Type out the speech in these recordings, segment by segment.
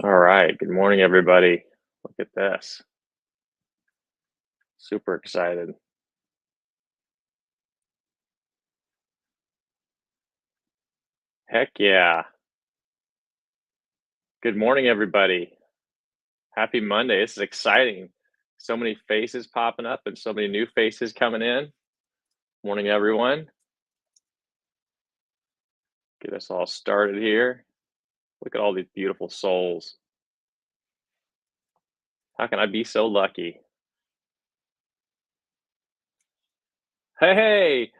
All right. Good morning, everybody. Look at this. Super excited. Heck yeah. Good morning, everybody. Happy Monday. This is exciting. So many faces popping up and so many new faces coming in. Morning, everyone. Get us all started here. Look at all these beautiful souls. How can I be so lucky? Hey, hey.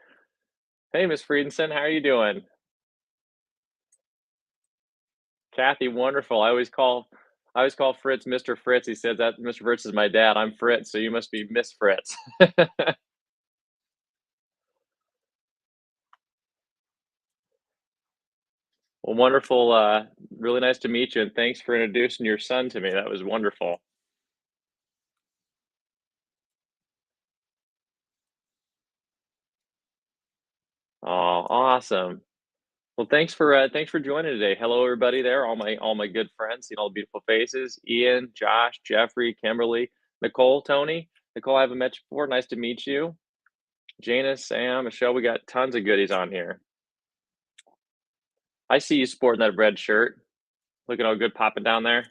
Hey, Miss Friedenson. How are you doing? Kathy, wonderful. I always call Fritz Mr. Fritz. He says that Mr. Fritz is my dad. I'm Fritz, so you must be Miss Fritz. Well, wonderful. Really nice to meet you, and thanks for introducing your son to me. That was wonderful. Oh, awesome. Well, thanks for joining today. Hello, everybody there, all my good friends, seeing all the beautiful faces. Ian, Josh, Jeffrey, Kimberly, Nicole, Tony. Nicole, I haven't met you before. Nice to meet you. Jana, Sam, Michelle. We got tons of goodies on here. I see you sporting that red shirt. Looking all good popping down there.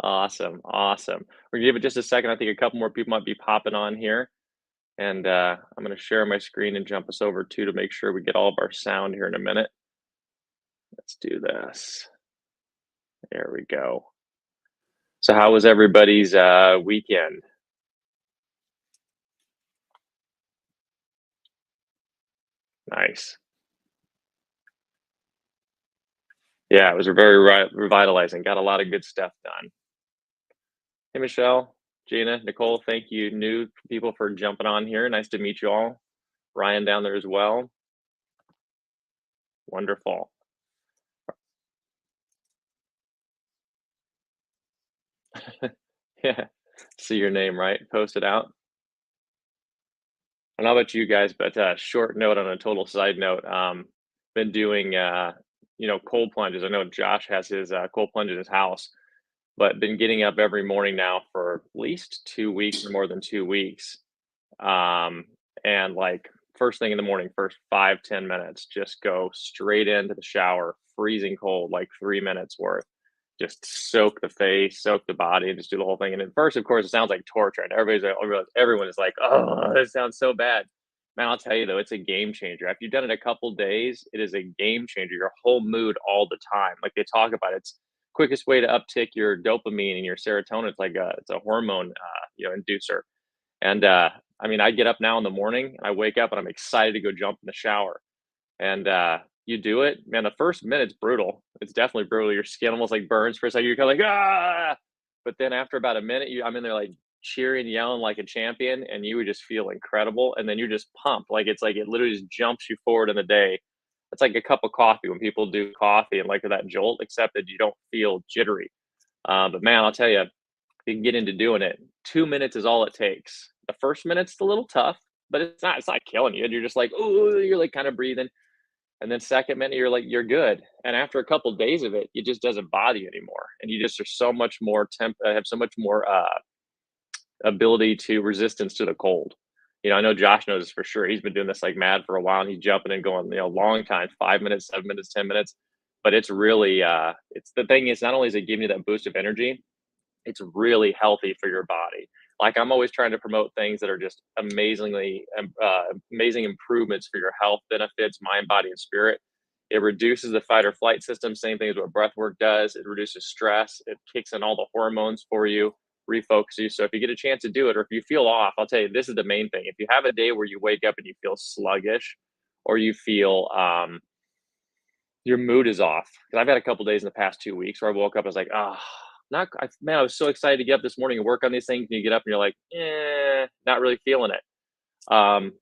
Awesome, awesome. We're gonna give it just a second. I think a couple more people might be popping on here. And I'm going to share my screen and jump us over to make sure we get all of our sound here in a minute. Let's do this. There we go. So, how was everybody's weekend? Nice. Yeah, it was very revitalizing. Got a lot of good stuff done. Hey, Michelle, Gina, Nicole, thank you, new people, for jumping on here. Nice to meet you all. Ryan down there as well. Wonderful. Yeah. See your name, right? Post it out. I don't know about you guys, but short note on a total side note. Been doing cold plunges. I know Josh has his cold plunge in his house, but been getting up every morning now for at least 2 weeks or more than 2 weeks. Um, and like first thing in the morning, first 5-10 minutes, just go straight into the shower, freezing cold, like 3 minutes worth. Just soak the face, soak the body, and just do the whole thing. And at first, of course, it sounds like torture, and everyone is like, "Oh, this sounds so bad." Man, I'll tell you though, it's a game changer. After you've done it a couple days, it is a game changer. Your whole mood all the time. Like they talk about, it's quickest way to uptick your dopamine and your serotonin. It's a hormone, inducer. And I mean, I get up now in the morning, and I wake up and I'm excited to go jump in the shower. And you do it, man. The first minute's brutal. It's definitely brutal. Your skin almost like burns for a second. You're kind of like ah, but then after about a minute, I'm in there like cheering, yelling like a champion, and you would just feel incredible. And then you're just pumped. Like it's like it literally just jumps you forward in the day. It's like a cup of coffee when people do coffee and like that jolt, except that you don't feel jittery. But man, I'll tell you, you can get into doing it. 2 minutes is all it takes. The first minute's a little tough, but it's not killing you. You're just like, oh, you're like kind of breathing. And then second minute, you're like, you're good. And after a couple days of it, it just doesn't bother you anymore. And you just are so much more have so much more ability to resistance to the cold. I know Josh knows this for sure. He's been doing this like mad for a while, and he's jumping and going, long time, 5 minutes, 7 minutes, 10 minutes. But it's really, it's the thing is, not only is it giving you that boost of energy, it's really healthy for your body. Like I'm always trying to promote things that are just amazing improvements for your health benefits, mind, body, and spirit. It reduces the fight or flight system. Same thing as what breath work does. It reduces stress. It kicks in all the hormones for you, refocus you. So if you get a chance to do it, or if you feel off, I'll tell you, this is the main thing. If you have a day where you wake up and you feel sluggish, or you feel your mood is off. Because I've had a couple days in the past 2 weeks where I woke up, I was like, oh, not, man, I was so excited to get up this morning and work on these things. And you get up and you're like, not really feeling it. As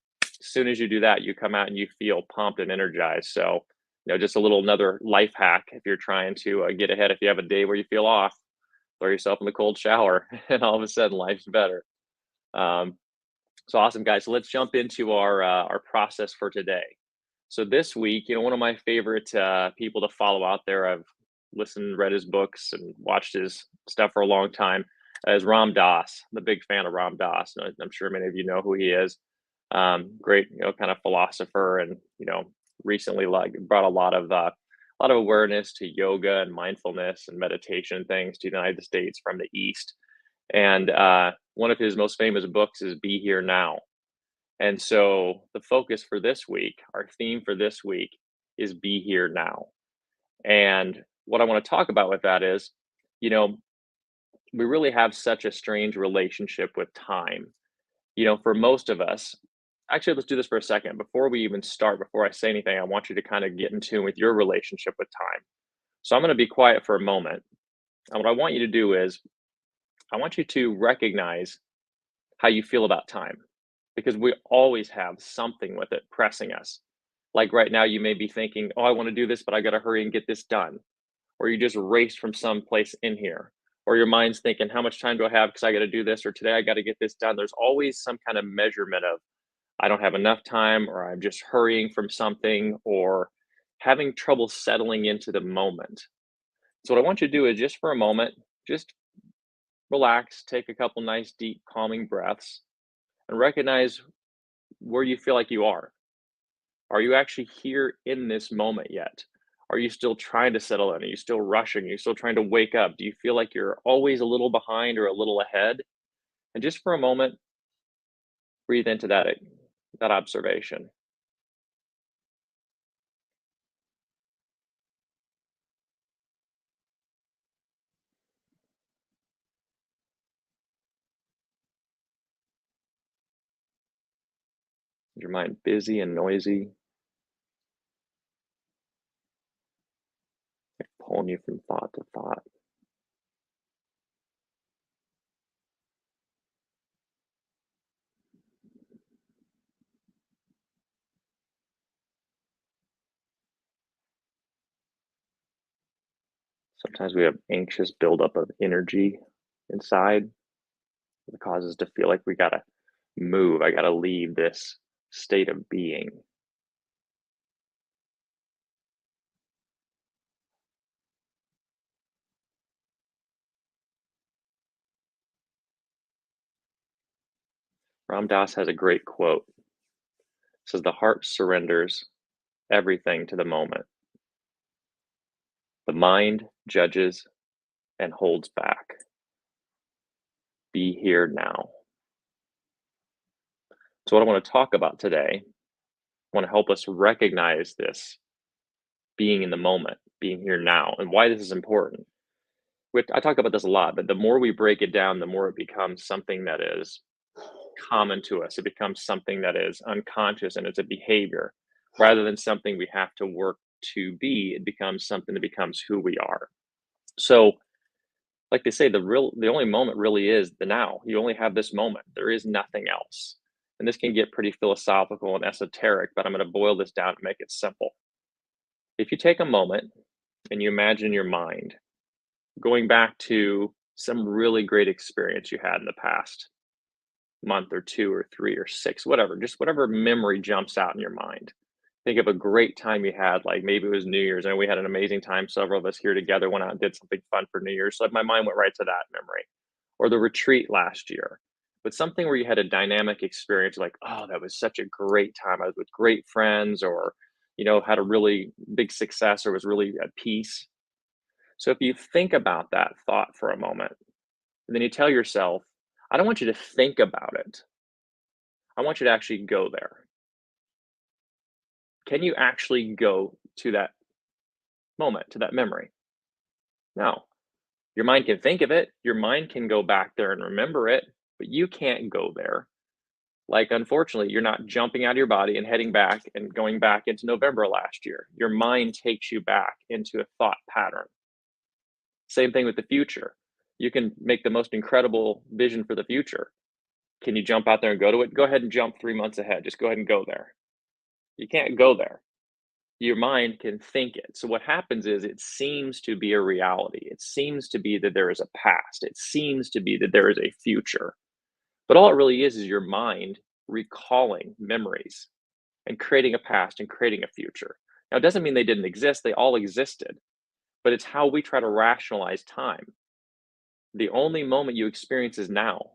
soon as you do that, you come out and you feel pumped and energized. So, just a little another life hack if you're trying to get ahead. If you have a day where you feel off, throw yourself in the cold shower, and all of a sudden life's better. Um, so awesome, guys. So let's jump into our process for today. So this week, one of my favorite people to follow out there. listened, read his books, and watched his stuff for a long time, is Ram Dass. I'm a big fan of Ram Dass. And I'm sure many of you know who he is. Great, kind of philosopher, and recently like brought a lot of awareness to yoga and mindfulness and meditation things to the United States from the East. And one of his most famous books is Be Here Now. And so the focus for this week, our theme for this week is Be Here Now. And what I want to talk about with that is, you know, we really have such a strange relationship with time. For most of us, actually, let's do this for a second. Before we even start, before I say anything, I want you to kind of get in tune with your relationship with time. So I'm going to be quiet for a moment. And what I want you to do is, I want you to recognize how you feel about time, because we always have something with it pressing us. Like right now, you may be thinking, oh, I want to do this, but I got to hurry and get this done. Or you just raced from some place in here. Or your mind's thinking, how much time do I have? Because I got to do this, or today I got to get this done. There's always some kind of measurement of, I don't have enough time, or I'm just hurrying from something, or having trouble settling into the moment. So, what I want you to do is just for a moment, just relax, take a couple nice, deep, calming breaths, and recognize where you feel like you are. Are you actually here in this moment yet? Are you still trying to settle in? Are you still rushing? Are you still trying to wake up? Do you feel like you're always a little behind or a little ahead? And just for a moment, breathe into that observation. Is your mind busy and noisy, pulling you from thought to thought? Sometimes we have anxious buildup of energy inside that causes us to feel like we gotta move. I gotta leave this state of being. Ram Dass has a great quote. It says, "The heart surrenders everything to the moment. The mind judges and holds back. Be here now." So, what I want to talk about today, I want to help us recognize this being in the moment, being here now, and why this is important. I talk about this a lot, but the more we break it down, the more it becomes something that is common to us. It becomes something that is unconscious, and it's a behavior rather than something we have to work to be. It becomes something that becomes who we are. So, like they say, the only moment really is the now. You only have this moment. There is nothing else. And this can get pretty philosophical and esoteric, but I'm going to boil this down to make it simple. If you take a moment and you imagine your mind going back to some really great experience you had in the past month or 2 or 3 or 6, whatever, just whatever memory jumps out in your mind. Think of a great time you had, like maybe it was New Year's, and we had an amazing time. Several of us here together went out and did something fun for New Year's. So my mind went right to that memory, or the retreat last year. But something where you had a dynamic experience, like, oh, that was such a great time. I was with great friends, or had a really big success, or was really at peace. So if you think about that thought for a moment, and then you tell yourself, I don't want you to think about it. I want you to actually go there. Can you actually go to that moment, to that memory? No. Your mind can think of it, your mind can go back there and remember it, but you can't go there. Like, unfortunately, you're not jumping out of your body and heading back and going back into November last year. Your mind takes you back into a thought pattern. Same thing with the future. You can make the most incredible vision for the future. Can you jump out there and go to it? Go ahead and jump 3 months ahead. Just go ahead and go there. You can't go there. Your mind can think it. So what happens is it seems to be a reality. It seems to be that there is a past. It seems to be that there is a future. But all it really is your mind recalling memories and creating a past and creating a future. Now, it doesn't mean they didn't exist. They all existed. but it's how we try to rationalize time. The only moment you experience is now.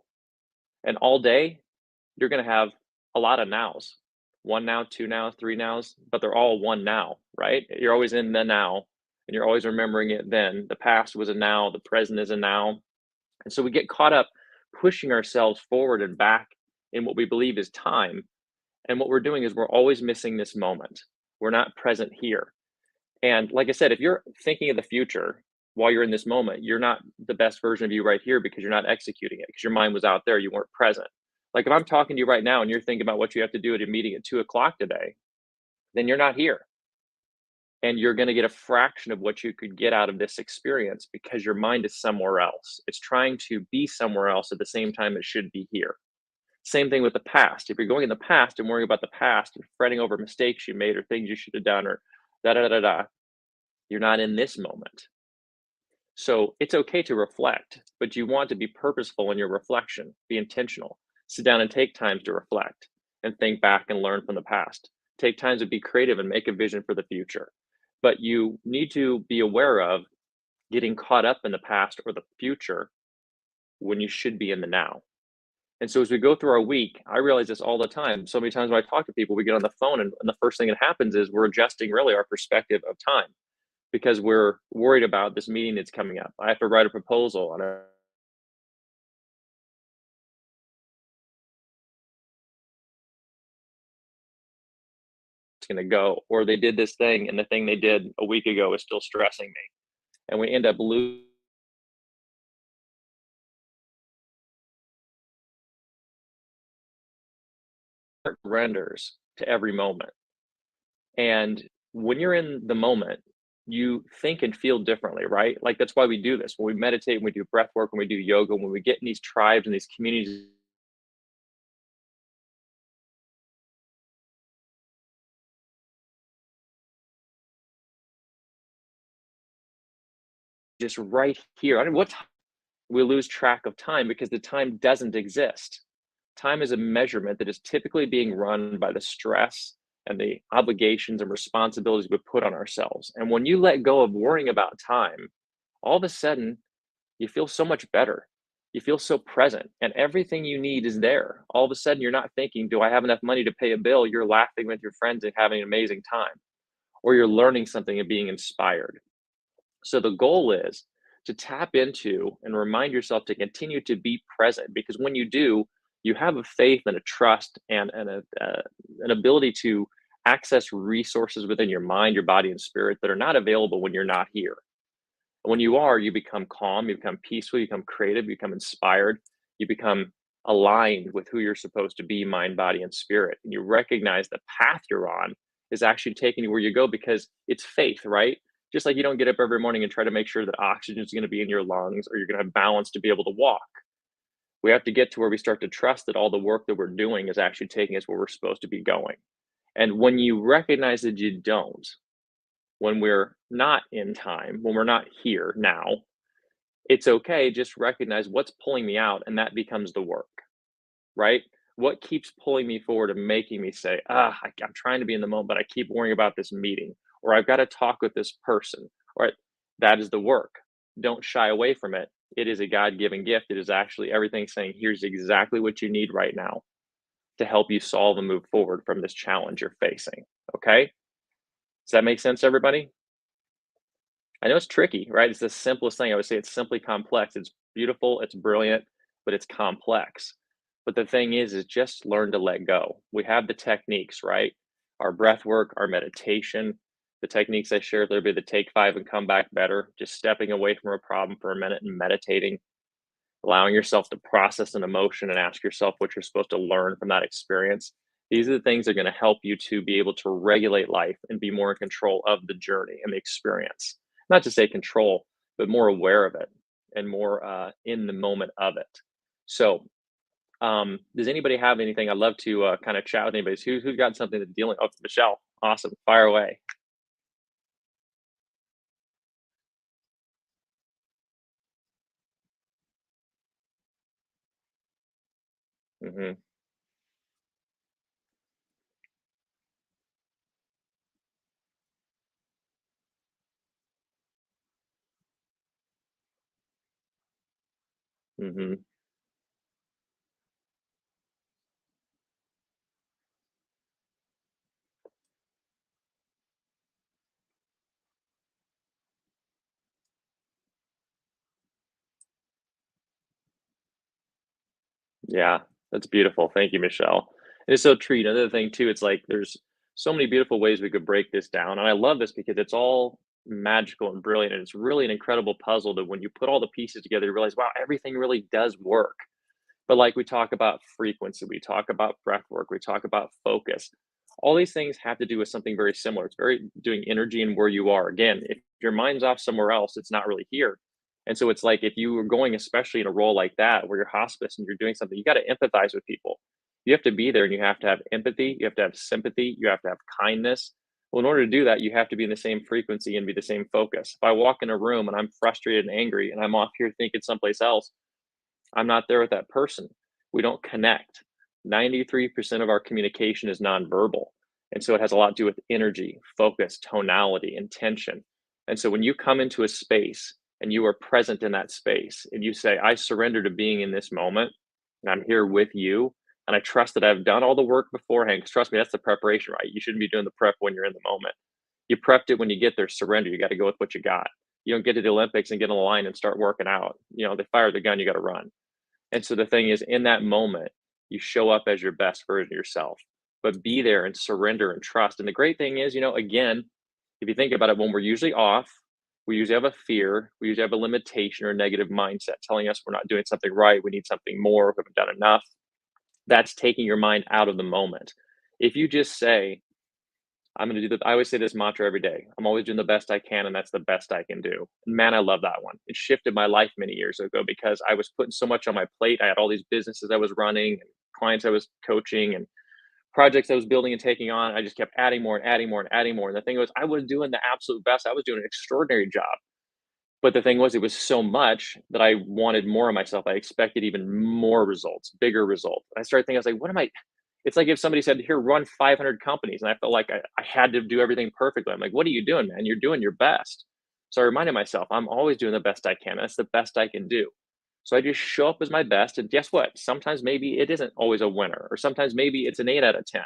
And all day, you're going to have a lot of nows. One now, two now, three nows, but they're all one now, right? You're always in the now and you're always remembering it then. The past was a now, the present is a now. And so we get caught up pushing ourselves forward and back in what we believe is time. And what we're doing is we're always missing this moment. We're not present here. And like I said, if you're thinking of the future while you're in this moment, you're not the best version of you right here because you're not executing it because your mind was out there, you weren't present. Like if I'm talking to you right now and you're thinking about what you have to do at a meeting at 2 o'clock today, then you're not here. And you're going to get a fraction of what you could get out of this experience because your mind is somewhere else. It's trying to be somewhere else at the same time it should be here. Same thing with the past. If you're going in the past and worrying about the past and fretting over mistakes you made or things you should have done or da da da da, you're not in this moment. So it's okay to reflect, but you want to be purposeful in your reflection, be intentional. Sit down and take times to reflect and think back and learn from the past. Take times to be creative and make a vision for the future. But you need to be aware of getting caught up in the past or the future when you should be in the now. And so as we go through our week, I realize this all the time. So many times when I talk to people, we get on the phone and the first thing that happens is we're adjusting really our perspective of time because we're worried about this meeting that's coming up. I have to write a proposal on a it's going to go, or they did this thing and the thing they did a week ago is still stressing me. And we end up losing renders to every moment. And when you're in the moment, you think and feel differently, right? Like that's why we do this. When we meditate, when we do breath work, when we do yoga, when we get in these tribes and these communities, just right here. I mean, what we lose track of time because the time doesn't exist. Time is a measurement that is typically being run by the stress and the obligations and responsibilities we put on ourselves. And when you let go of worrying about time, all of a sudden you feel so much better. You feel so present, and everything you need is there. All of a sudden, you're not thinking, do I have enough money to pay a bill? You're laughing with your friends and having an amazing time, or you're learning something and being inspired. So the goal is to tap into and remind yourself to continue to be present because when you do, you have a faith and a trust and an ability to access resources within your mind, your body, and spirit that are not available when you're not here. When you are, you become calm, you become peaceful, you become creative, you become inspired, you become aligned with who you're supposed to be, mind, body, and spirit. And you recognize the path you're on is actually taking you where you go because it's faith, right? Just like you don't get up every morning and try to make sure that oxygen is going to be in your lungs or you're going to have balance to be able to walk. We have to get to where we start to trust that all the work that we're doing is actually taking us where we're supposed to be going. And when you recognize that you don't, when we're not in time, when we're not here now, it's okay, just recognize what's pulling me out, and that becomes the work, right? What keeps pulling me forward and making me say, I'm trying to be in the moment, but I keep worrying about this meeting, or I've got to talk with this person, or that is the work. Don't shy away from it. It is a God given gift. It is actually everything saying, here's exactly what you need right now to help you solve and move forward from this challenge you're facing. Okay. Does that make sense, everybody? I know it's tricky, right? It's the simplest thing. I would say it's simply complex. It's beautiful, it's brilliant, but it's complex. But the thing is just learn to let go. We have the techniques, right? Our breath work, our meditation, the techniques I shared, there'll be the take five and come back better, just stepping away from a problem for a minute and meditating, allowing yourself to process an emotion and ask yourself what you're supposed to learn from that experience. These are the things that are going to help you to be able to regulate life and be more in control of the journey and the experience. Not to say control, but more aware of it and more in the moment of it. So, does anybody have anything? I'd love to kind of chat with anybody who's got something that's dealing. Oh, Michelle, awesome, fire away. Hmm. Mhm. Yeah, that's beautiful. Thank you, Michelle. And it's so true. Another thing too, it's like there's so many beautiful ways we could break this down. And I love this because it's all magical and brilliant. And it's really an incredible puzzle that when you put all the pieces together, you realize, wow, everything really does work. But like we talk about frequency, we talk about breath work, we talk about focus. All these things have to do with something very similar. It's very doing energy and where you are. Again, if your mind's off somewhere else, it's not really here. And so it's like if you were going, especially in a role like that, where you're hospice and you're doing something, you got to empathize with people. You have to be there and you have to have empathy, you have to have sympathy, you have to have kindness. Well, in order to do that, you have to be in the same frequency and be the same focus. If I walk in a room and I'm frustrated and angry and I'm off here thinking someplace else, I'm not there with that person. We don't connect. 93% of our communication is nonverbal. And so it has a lot to do with energy, focus, tonality, intention. And so when you come into a space and you are present in that space and you say, I surrender to being in this moment and I'm here with you. And I trust that I've done all the work beforehand. Because trust me, that's the preparation, right? You shouldn't be doing the prep when you're in the moment. You prepped it when you get there, surrender. You got to go with what you got. You don't get to the Olympics and get in the line and start working out. They fire the gun, you got to run. And so the thing is, in that moment, you show up as your best version of yourself, but be there and surrender and trust. And the great thing is, again, if you think about it, when we're usually off, we usually have a fear, we usually have a limitation or a negative mindset telling us we're not doing something right, we need something more, we haven't done enough. That's taking your mind out of the moment. If you just say, I'm going to do the, I always say this mantra every day. I'm always doing the best I can, and that's the best I can do. And man, I love that one. It shifted my life many years ago because I was putting so much on my plate. I had all these businesses I was running, and clients I was coaching, and projects I was building and taking on. I just kept adding more and adding more and adding more. And the thing was, I was doing the absolute best. I was doing an extraordinary job. But the thing was, it was so much that I wanted more of myself. I expected even more results, bigger results. And I started thinking, I was like, what am I? It's like if somebody said, here, run 500 companies. And I felt like I had to do everything perfectly. I'm like, what are you doing, man? You're doing your best. So I reminded myself, I'm always doing the best I can. That's the best I can do. So I just show up as my best. And guess what? Sometimes maybe it isn't always a winner, or sometimes maybe it's an 8 out of 10.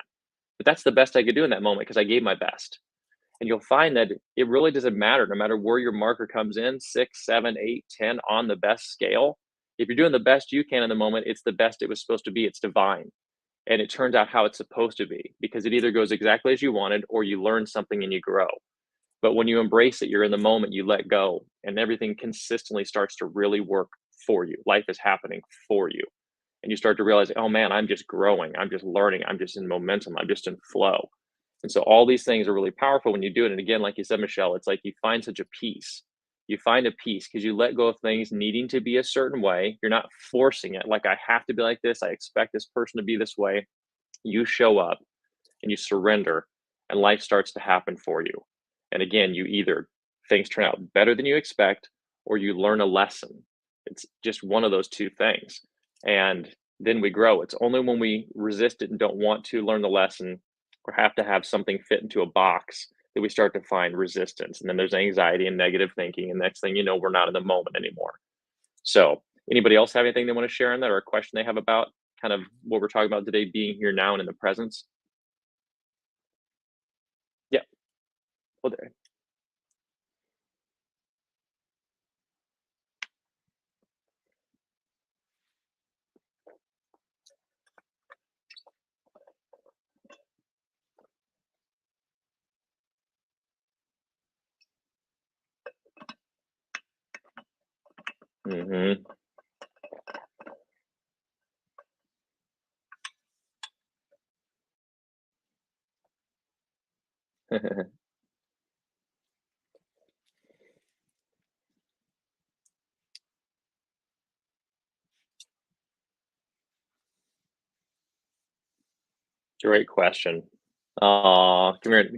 But that's the best I could do in that moment because I gave my best. And you'll find that it really doesn't matter no matter where your marker comes in 6, 7, 8, 10 on the best scale. If you're doing the best you can in the moment, it's the best it was supposed to be. It's divine. And it turns out how it's supposed to be because it either goes exactly as you wanted or you learn something and you grow. But when you embrace it, you're in the moment, you let go, and everything consistently starts to really work for you. Life is happening for you. And you start to realize, oh man, I'm just growing. I'm just learning. I'm just in momentum. I'm just in flow. And so all these things are really powerful when you do it. And again, like you said, Michelle, it's like you find such a peace. You find a peace because you let go of things needing to be a certain way. You're not forcing it. Like, I have to be like this. I expect this person to be this way. You show up and you surrender, and life starts to happen for you. And again, you either things turn out better than you expect or you learn a lesson. It's just one of those two things. And then we grow. It's only when we resist it and don't want to learn the lesson or have to have something fit into a box that we start to find resistance. And then there's anxiety and negative thinking. And next thing you know, we're not in the moment anymore. So, anybody else have anything they want to share on that or a question they have about kind of what we're talking about today, being here now and in the presence? Yeah. Well, Mhm. Great question. Aw, come here.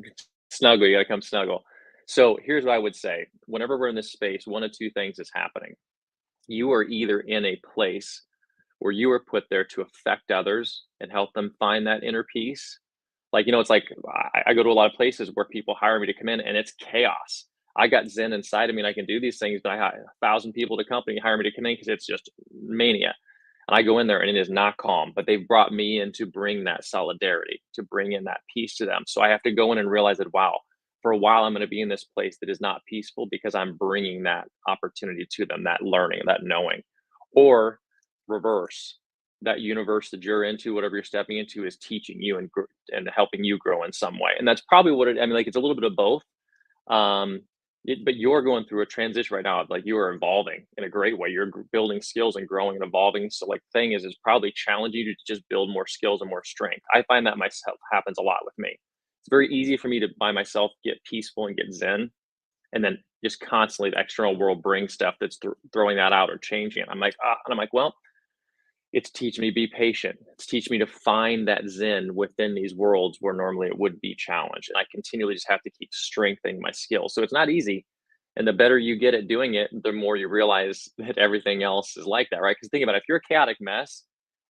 Snuggle, you gotta come snuggle. So, here's what I would say. Whenever we're in this space, one of 2 things is happening. You are either in a place where you were put there to affect others and help them find that inner peace. Like, it's like I go to a lot of places where people hire me to come in and it's chaos. I got Zen inside of me and I can do these things, but I had 1,000 people at the company hire me to come in because it's just mania. And I go in there and it is not calm, but they've brought me in to bring that solidarity, to bring in that peace to them. So I have to go in and realize that, wow, for a while, I'm going to be in this place that is not peaceful because I'm bringing that opportunity to them, that learning, that knowing. Or reverse, that universe that you're into, whatever you're stepping into, is teaching you and helping you grow in some way. And that's probably what I mean, like it's a little bit of both. Um, but you're going through a transition right now. Like you are evolving in a great way. You're building skills and growing and evolving. So, like, thing is probably challenging you to just build more skills and more strength. I find that myself happens a lot with me. It's very easy for me to by myself get peaceful and get zen, and then just constantly the external world brings stuff that's throwing that out or changing it. I'm like, ah, and I'm like, well, it's teaching me to be patient. It's teaching me to find that zen within these worlds where normally it would be challenged. And I continually just have to keep strengthening my skills. So it's not easy. And the better you get at doing it, the more you realize that everything else is like that, right? Because think about it, if you're a chaotic mess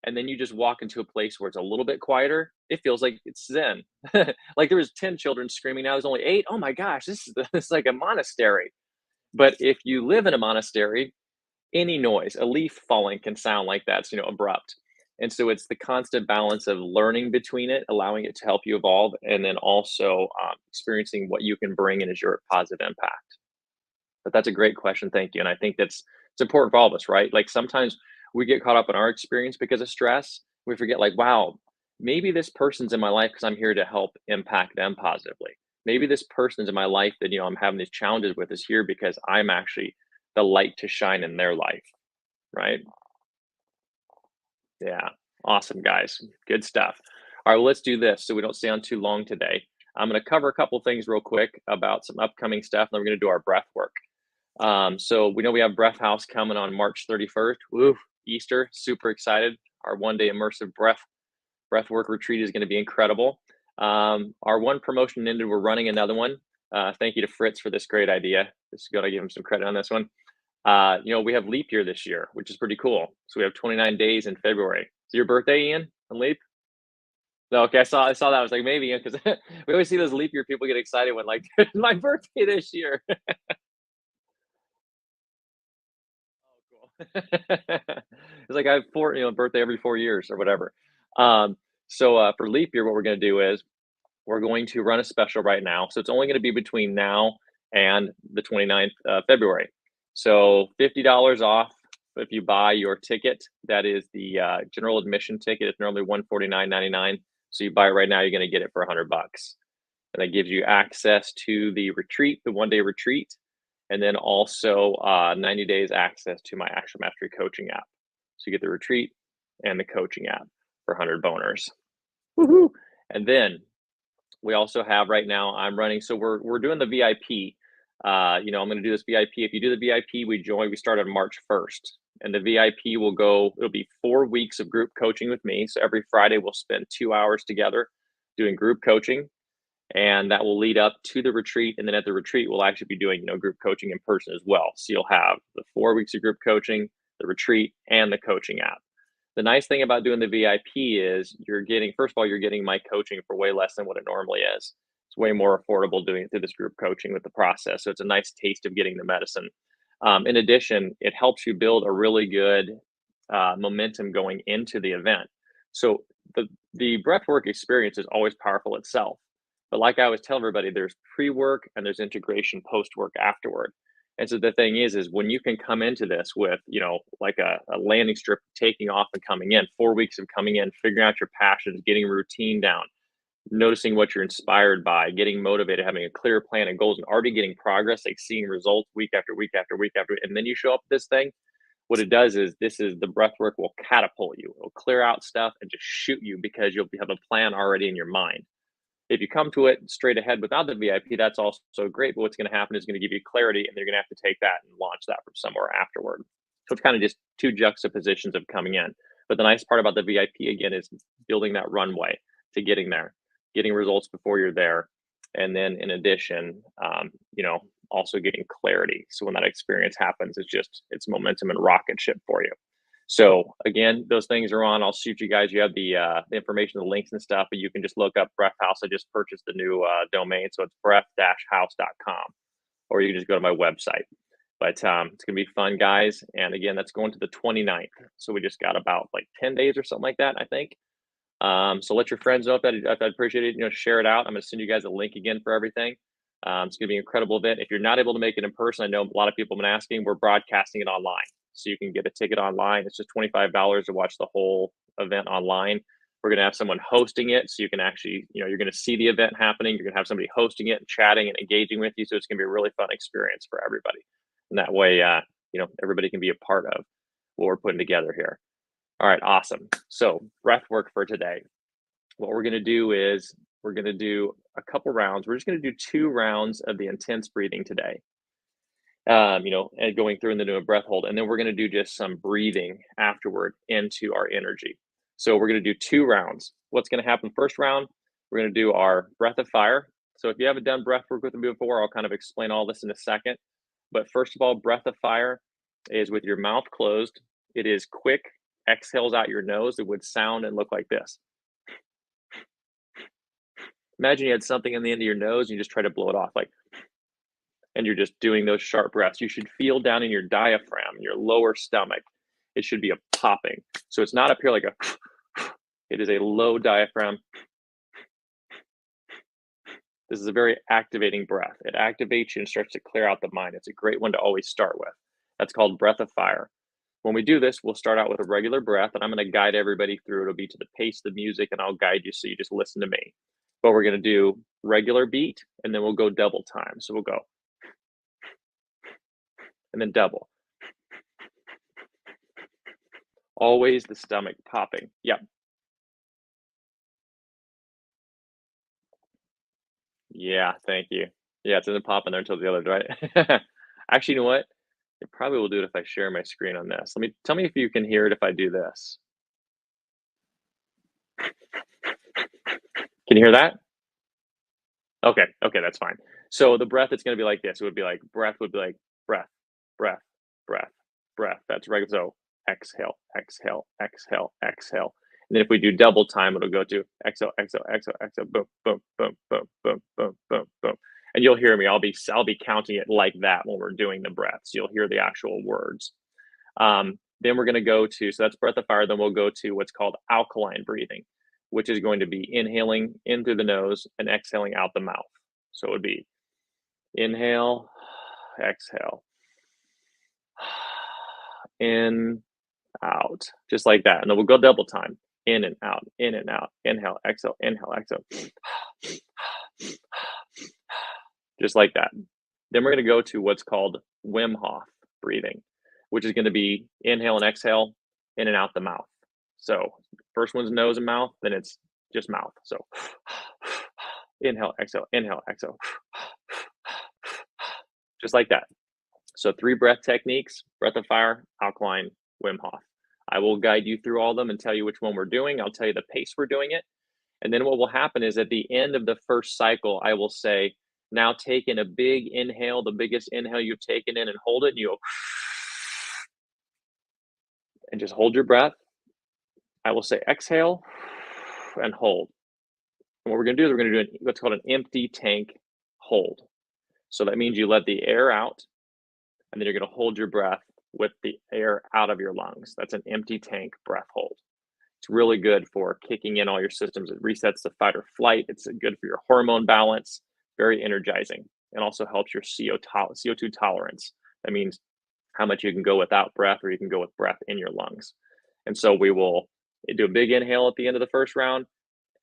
and then you just walk into a place where it's a little bit quieter, it feels like it's zen. Like there was 10 children screaming, now there's only 8. Oh my gosh, this is like a monastery. But if you live in a monastery, any noise, a leaf falling can sound like that's, abrupt. And so it's the constant balance of learning between it, allowing it to help you evolve, and then also experiencing what you can bring in as your positive impact. But that's a great question. Thank you. And I think it's important for all of us, right? Like sometimes we get caught up in our experience because of stress. We forget, like, wow, maybe this person's in my life because I'm here to help impact them positively. Maybe this person's in my life that, I'm having these challenges with is here because I'm actually the light to shine in their life, right? Yeah. Awesome, guys. Good stuff. All right, well, let's do this so we don't stay on too long today. I'm going to cover a couple things real quick about some upcoming stuff, and then we're going to do our breath work. So we know we have Breath House coming on March 31st. Woo, Easter, super excited. Our 1-day immersive breathwork retreat is going to be incredible. Our one promotion ended. We're running another one. Thank you to Fritz for this great idea. Just got to give him some credit on this one. We have leap year this year, which is pretty cool. So we have 29 days in February. Is your birthday, Ian, on leap? No, okay. I saw that. I was like, maybe because we always see those leap year people get excited when like my birthday this year. Cool. It's like I have birthday every 4 years or whatever. So for leap year, what we're going to do is we're going to run a special right now. So it's only going to be between now and the 29th February. So $50 off if you buy your ticket. That is the general admission ticket. It's normally $149.99. So you buy it right now, you're going to get it for $100. And that gives you access to the retreat, the 1-day retreat, and then also 90 days access to my Action Mastery coaching app. So you get the retreat and the coaching app for 100 boners. Woohoo! And then we also have right now, I'm running, so we're doing the VIP. I'm going to do this VIP. If you do the VIP, we start on March 1st. And the VIP it'll be 4 weeks of group coaching with me. So every Friday, we'll spend 2 hours together doing group coaching. And that will lead up to the retreat. And then at the retreat, we'll actually be doing, group coaching in person as well. So you'll have the 4 weeks of group coaching, the retreat, and the coaching app. The nice thing about doing the VIP is first of all, you're getting my coaching for way less than what it normally is. It's way more affordable doing it through this group coaching with the process. So it's a nice taste of getting the medicine. In addition, it helps you build a really good momentum going into the event. So the breathwork experience is always powerful itself. But like I always tell everybody, there's pre-work and there's integration post-work afterward. And so the thing is when you can come into this with, like a landing strip taking off and coming in, 4 weeks of coming in, figuring out your passions, getting routine down, noticing what you're inspired by, getting motivated, having a clear plan and goals, and already getting progress, like seeing results week after week after week after, and then you show up at this thing. What it does is the breath work will catapult you. It'll clear out stuff and just shoot you because you'll have a plan already in your mind. If you come to it straight ahead without the VIP, that's also great. But what's going to happen is going to give you clarity, and you're going to have to take that and launch that from somewhere afterward. So it's kind of just two juxtapositions of coming in. But the nice part about the VIP again is building that runway to getting there, getting results before you're there, and then in addition, also getting clarity. So when that experience happens, it's momentum and rocket ship for you. So again, those things are on. I'll shoot you guys. You have the information, the links and stuff, but you can just look up Breath House. I just purchased the new domain, so it's breath-house.com. or you can just go to my website. But it's gonna be fun, guys. And again, that's going to the 29th. So we just got about like 10 days or something like that, I think. So let your friends know if I'd appreciate it. Share it out. I'm gonna send you guys a link again for everything. It's gonna be an incredible event. If you're not able to make it in person, I know a lot of people have been asking. We're broadcasting it online, so you can get a ticket online. It's just $25 to watch the whole event online. We're gonna have someone hosting it, so you can actually, you're gonna see the event happening. You're gonna have somebody hosting it and chatting and engaging with you. So it's gonna be a really fun experience for everybody. And that way, everybody can be a part of what we're putting together here. All right, awesome. So breath work for today. What we're gonna do is we're gonna do a couple rounds. We're just gonna do 2 rounds of the intense breathing today. And going through and then doing a breath hold. And then we're gonna do just some breathing afterward into our energy. So we're gonna do 2 rounds. What's gonna happen first round, we're gonna do our breath of fire. So if you haven't done breath work with me before, I'll kind of explain all this in a second. But first of all, breath of fire is with your mouth closed. It is quick exhales out your nose. It would sound and look like this. Imagine you had something in the end of your nose and you just try to blow it off, and you're just doing those sharp breaths. You should feel down in your diaphragm, your lower stomach. It should be a popping. So it's not up here like it is a low diaphragm. This is a very activating breath. It activates you and starts to clear out the mind. It's a great one to always start with. That's called breath of fire. When we do this, we'll start out with a regular breath, and I'm going to guide everybody through. It'll be to the pace of the music, and I'll guide you so you just listen to me. But we're going to do regular beat, and then we'll go double time. So we'll go, and then double. Always the stomach popping. Yep. Yeah, thank you. Yeah, it's in the popping there until the other, right? Actually, you know what? It probably will do it if I share my screen on this. Tell me if you can hear it if I do this. Can you hear that? Okay, okay, that's fine. So the breath, it's gonna be like this. It would be like breath would be like breath, breath, breath, breath. That's regular. So exhale, exhale, exhale, exhale. And then if we do double time, it'll go to exhale, exhale, exhale, exhale, boom, boom, boom, boom, boom, boom, boom, boom. And you'll hear me. I'll be counting it like that when we're doing the breaths. You'll hear the actual words. Then we're gonna go to, so that's breath of fire. Then we'll go to what's called alkaline breathing, which is going to be inhaling in through the nose and exhaling out the mouth. So it would be inhale, exhale, in, out, just like that. And then we'll go double time, in and out, in and out, inhale, exhale, just like that. Then we're going to go to what's called Wim Hof breathing, which is going to be inhale and exhale, in and out the mouth. So first one's nose and mouth, then it's just mouth. So inhale, exhale, just like that. So 3 breath techniques: breath of fire, alkaline, Wim Hof. I will guide you through all of them and tell you which one we're doing. I'll tell you the pace we're doing it. And then what will happen is at the end of the first cycle, I will say, now take in a big inhale, the biggest inhale you've taken in, and hold it. And you go, and just hold your breath. I will say exhale and hold. And what we're going to do is we're going to do what's called an empty tank hold. So that means you let the air out, and then you're going to hold your breath with the air out of your lungs. That's an empty tank breath hold. It's really good for kicking in all your systems. It resets the fight or flight. It's good for your hormone balance, very energizing, and also helps your CO2 tolerance. That means how much you can go without breath or you can go with breath in your lungs. And so we will do a big inhale at the end of the first round,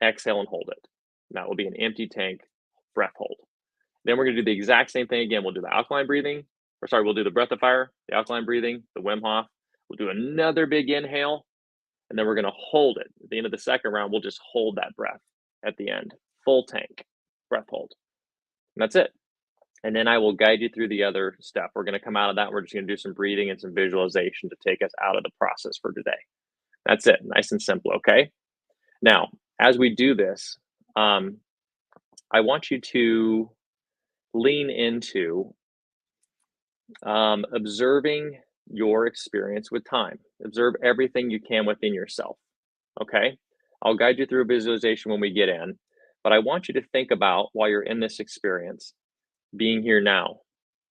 exhale and hold it. And that will be an empty tank breath hold. Then we're going to do the exact same thing again. We'll do the alkaline breathing, we'll do the breath of fire, the alkaline breathing, the Wim Hof. We'll do another big inhale, and then we're going to hold it. At the end of the second round, we'll just hold that breath at the end. Full tank breath hold. And that's it. And then I will guide you through the other step. We're going to come out of that. We're just going to do some breathing and some visualization to take us out of the process for today. That's it. Nice and simple. Okay. Now, as we do this, I want you to lean into observing your experience with time. Observe everything you can within yourself. Okay. I'll guide you through a visualization when we get in, but I want you to think about while you're in this experience, being here now.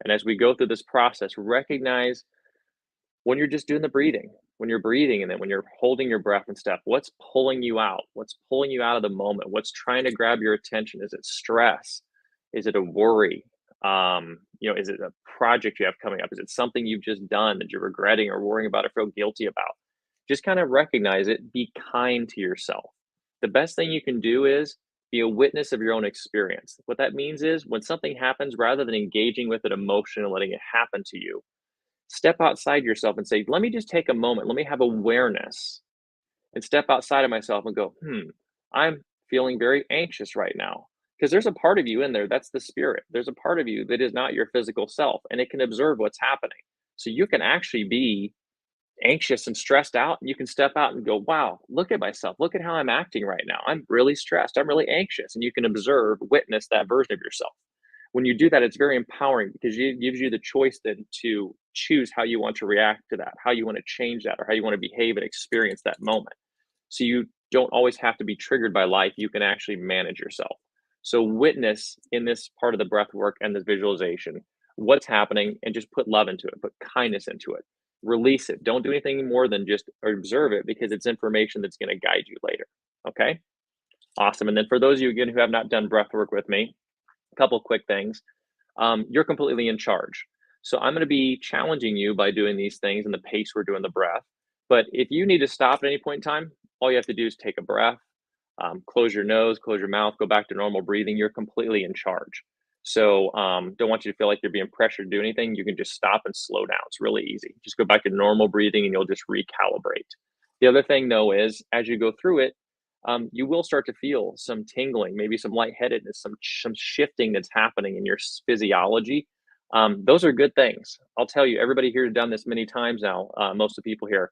And as we go through this process, recognize when you're just doing the breathing, when you're breathing, and then when you're holding your breath and stuff, what's pulling you out? What's pulling you out of the moment? What's trying to grab your attention? Is it stress? Is it a worry? Is it a project you have coming up? Is it something you've just done that you're regretting or worrying about or feel guilty about? Just kind of recognize it. Be kind to yourself. The best thing you can do is be a witness of your own experience. What that means is when something happens, rather than engaging with it emotionally and letting it happen to you, step outside yourself and say, let me just take a moment. Let me have awareness and step outside of myself and go, I'm feeling very anxious right now. Because there's a part of you in there that's the spirit. There's a part of you that is not your physical self and it can observe what's happening. So you can actually be anxious and stressed out. And you can step out and go, wow, look at myself. Look at how I'm acting right now. I'm really stressed. I'm really anxious. And you can observe, witness that version of yourself. When you do that, it's very empowering because it gives you the choice then to choose how you want to react to that, how you want to change that, or how you want to behave and experience that moment. So you don't always have to be triggered by life. You can actually manage yourself. So witness in this part of the breath work and this visualization what's happening and just put love into it, put kindness into it. Release it. Don't do anything more than just observe it because it's information that's going to guide you later. Okay? Awesome. And then for those of you again who have not done breath work with me, a couple quick things. You're completely in charge. So I'm going to be challenging you by doing these things and the pace we're doing the breath. But if you need to stop at any point in time, all you have to do is take a breath, close your nose, close your mouth, go back to normal breathing. You're completely in charge. So don't want you to feel like you're being pressured to do anything. You can just stop and slow down. It's really easy. Just go back to normal breathing and you'll just recalibrate. The other thing though is as you go through it, you will start to feel some tingling, maybe some lightheadedness, some shifting that's happening in your physiology. Those are good things. I'll tell you, everybody here has done this many times now. Most of the people here,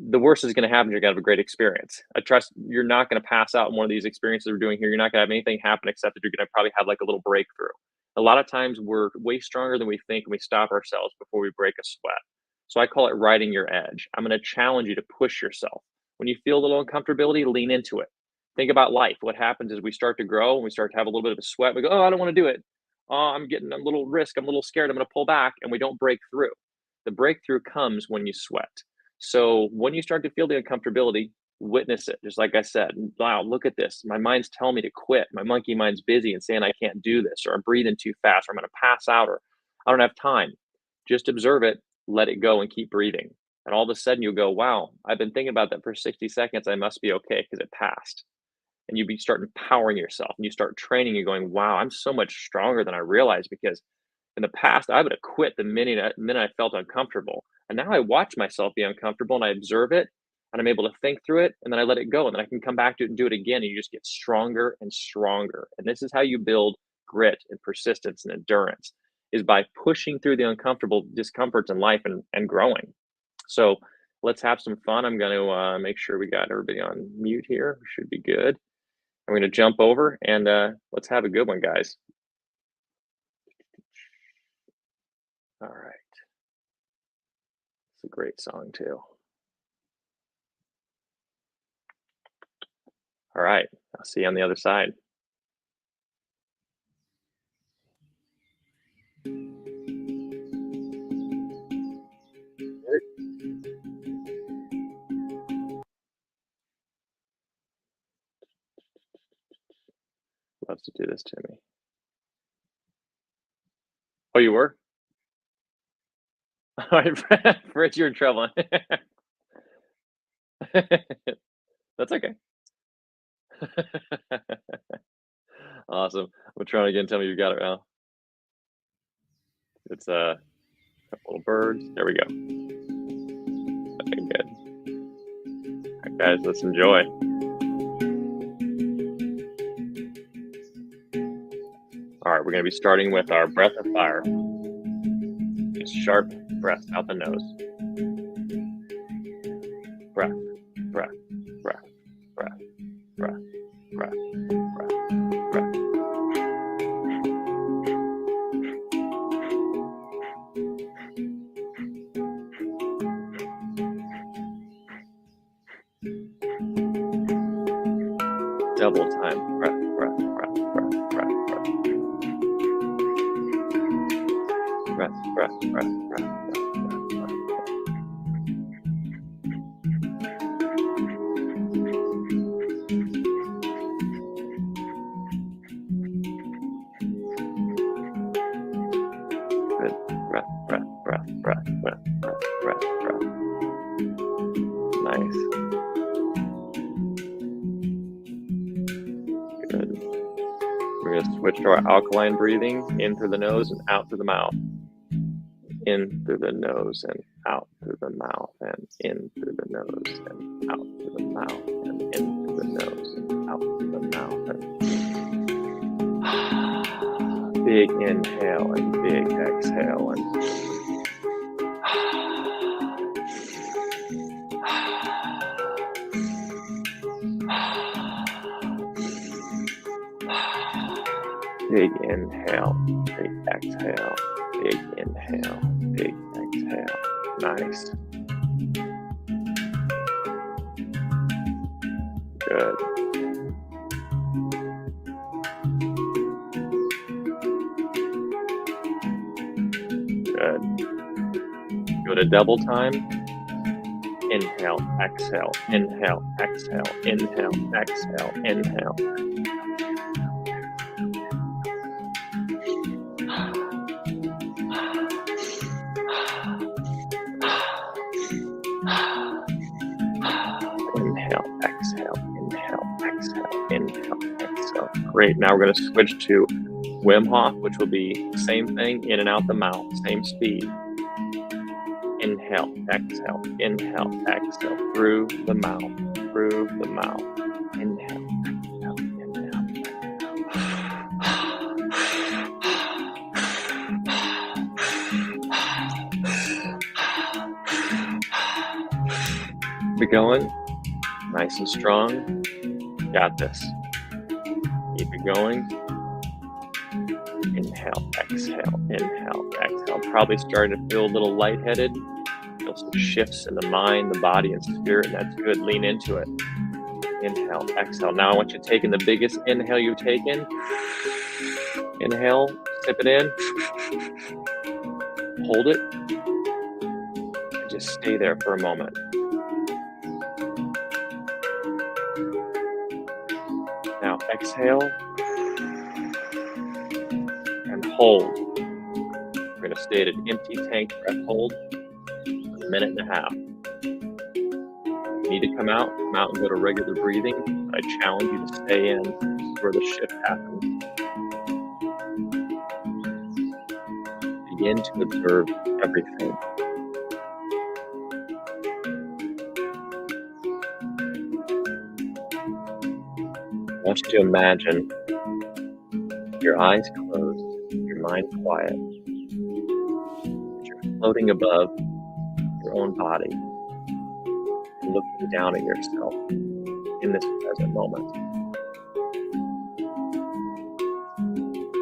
the worst is going to happen. You're going to have a great experience. I trust you're not going to pass out in one of these experiences we're doing here. You're not going to have anything happen except that you're going to probably have like a little breakthrough. A lot of times we're way stronger than we think and we stop ourselves before we break a sweat. So I call it riding your edge. I'm going to challenge you to push yourself. When you feel a little uncomfortability, lean into it. Think about life. What happens is we start to grow and we start to have a little bit of a sweat. We go, oh, I don't want to do it. Oh, I'm getting a little risk. I'm a little scared. I'm going to pull back. And we don't break through. The breakthrough comes when you sweat. So when you start to feel the uncomfortability, witness it. Just like I said, wow, look at this. My mind's telling me to quit. My monkey mind's busy and saying I can't do this, or I'm breathing too fast, or I'm going to pass out, or I don't have time. Just observe it, let it go, and keep breathing. And all of a sudden you'll go, wow, I've been thinking about that for 60 seconds. I must be okay because it passed. And you start empowering yourself and you start training. You're going, wow, I'm so much stronger than I realized because in the past, I would have quit the minute I felt uncomfortable. And now I watch myself be uncomfortable and I observe it and I'm able to think through it and then I let it go and then I can come back to it and do it again. And you just get stronger and stronger. And this is how you build grit and persistence and endurance is by pushing through the uncomfortable discomforts in life and growing. So let's have some fun. I'm going to make sure we got everybody on mute here. We should be good. I'm going to jump over and let's have a good one, guys. All right. It's a great song too. All right. I'll see you on the other side. Loves to do this to me. Oh, you were? All right, Fritz, you're in trouble. That's okay. Awesome. We'll try again. Tell me you got it now. It's a couple little birds. There we go. Okay, good. All right, guys, let's enjoy. All right, we're going to be starting with our breath of fire. Just sharp breath out the nose. Breath, breath, breath, breath, breath, breath, breath, breath. Double time. Breath, breath, breath, breath, breath, breath. breath, breath, breath, breath, breath, breath, good. Breath, breath, breath, breath, breath, breath, breath, breath. Nice. Good. We're going to switch to our alkaline breathing, in through the nose and out through the mouth. In through the nose and out through the mouth, and in through the nose and out through the mouth, and in through the nose and out through the mouth. And big inhale and big exhale, and big inhale, big exhale, big inhale, big exhale. Nice. Good. Good. Go to double time. Inhale, exhale, inhale, exhale, inhale, exhale, inhale. Inhale, exhale, inhale, exhale, inhale, exhale. Great. Now we're going to switch to Wim Hof, which will be the same thing, in and out the mouth, same speed. Inhale, exhale, through the mouth, through the mouth. Inhale, exhale, inhale, exhale. Keep it going, nice and strong. Got this. Keep it going. Inhale, exhale, inhale, exhale. Probably starting to feel a little lightheaded. Feel some shifts in the mind, the body, and spirit, and that's good. Lean into it. Inhale, exhale. Now I want you to take in the biggest inhale you've taken. Inhale, sip it in. Hold it. And just stay there for a moment. Now exhale. And hold. We're going to stay at an empty tank breath hold for a minute and a half. You need to come out and go to regular breathing. I challenge you to stay in. This is where the shift happens. Begin to observe everything. I want you to imagine your eyes closed, your mind quiet, that you're floating above your own body and looking down at yourself in this present moment.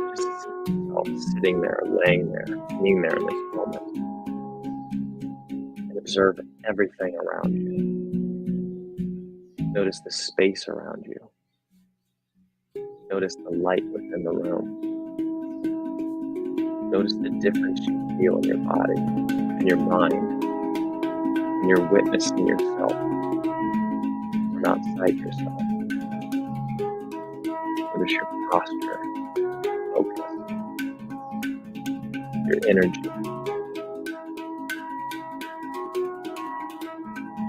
Just see yourself sitting there, laying there, being there in this moment, and observe everything around you. Notice the space around you. Notice the light within the room. Notice the difference you feel in your body, in your mind, and you're witnessing yourself from outside yourself. Notice your posture, focus, your energy.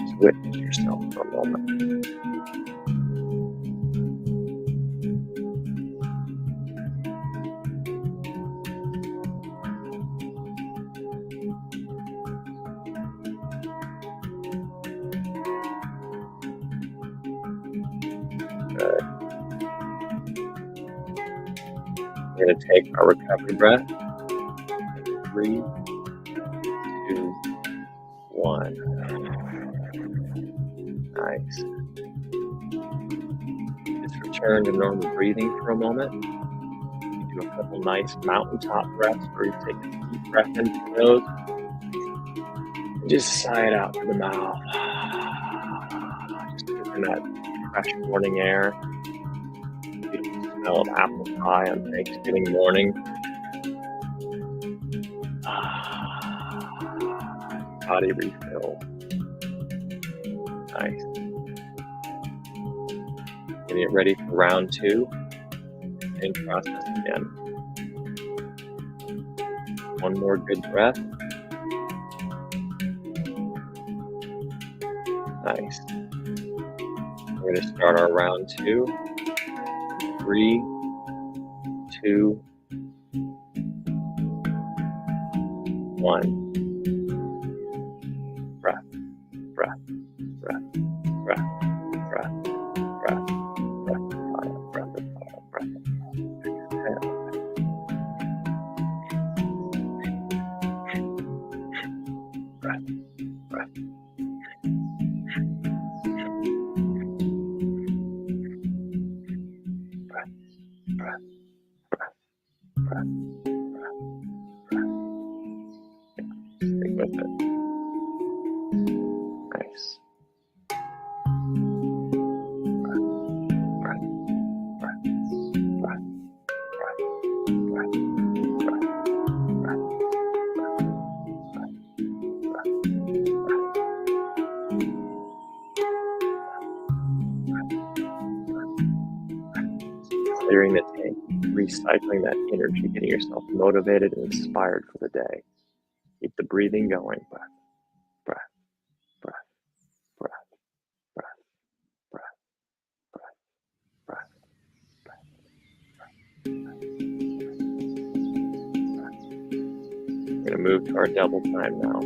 Just witness yourself for a moment. Good. We're going to take our recovery breath. 3, 2, 1. Nice. Just return to normal breathing for a moment. You do a couple nice mountaintop breaths where you take a deep breath into the nose and just sigh it out through the mouth. Just taking that fresh morning air. Beautiful smell of apple pie on Thanksgiving morning. body refilled. Nice. Getting it ready for round 2. Same process again. One more good breath. Nice. We're going to start our round 2. 3, 2, 1. Breath, breath, breath, breath, breath, breath, breath of fire, breath of fire, breath of fire. Exhale. Breath, breath. Breath, breath, breath, breath, breath, breath. Stick with it. Nice. Breath, breath, breath, breath, breath, breath, breath, breath, clearing the tank, recycling that energy, getting yourself motivated and inspired for the day. Keep the breathing going. Breath, breath, breath, breath, breath, breath, breath, breath, breath, breath. We're going to move to our double time now.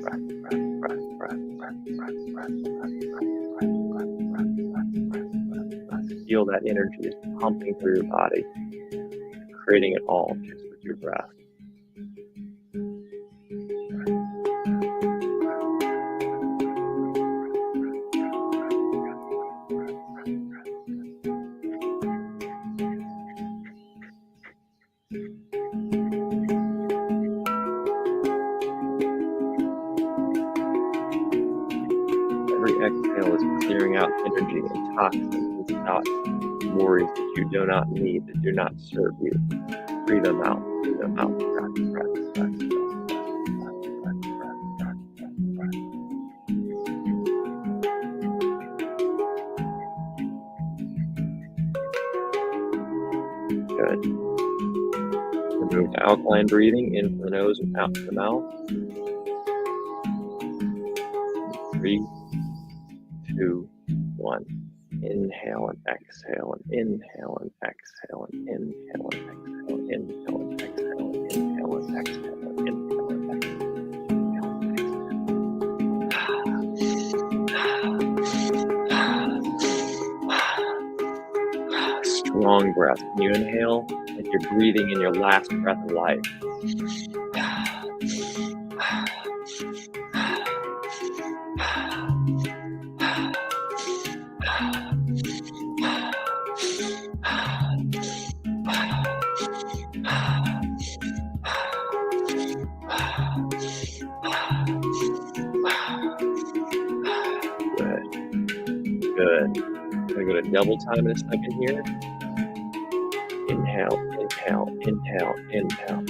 Breath, breath, breath, breath, breath, breath, breath, breath, breath, breath, breath, breath, breath, breath, breath, breath. Feel that energy is pumping through your body, creating it all just with your breath. Every exhale is clearing out energy and toxins and thoughts, worries that you do not need, that do not serve you. Breathe them out. Breathe them out. Breath, breath, breath, breath, breath, breath, breath, breath, breath. Good. We move to alkaline breathing, in from the nose and out to the mouth. 3, 2, 1. Inhale and exhale, and inhale and exhale, and inhale and exhale, and inhale and exhale, and inhale and exhale, and inhale and exhale. Strong breath. When you inhale, like you're breathing in your last breath of life. Good. I'm going to go to double time in a second here. Inhale, inhale, inhale, inhale.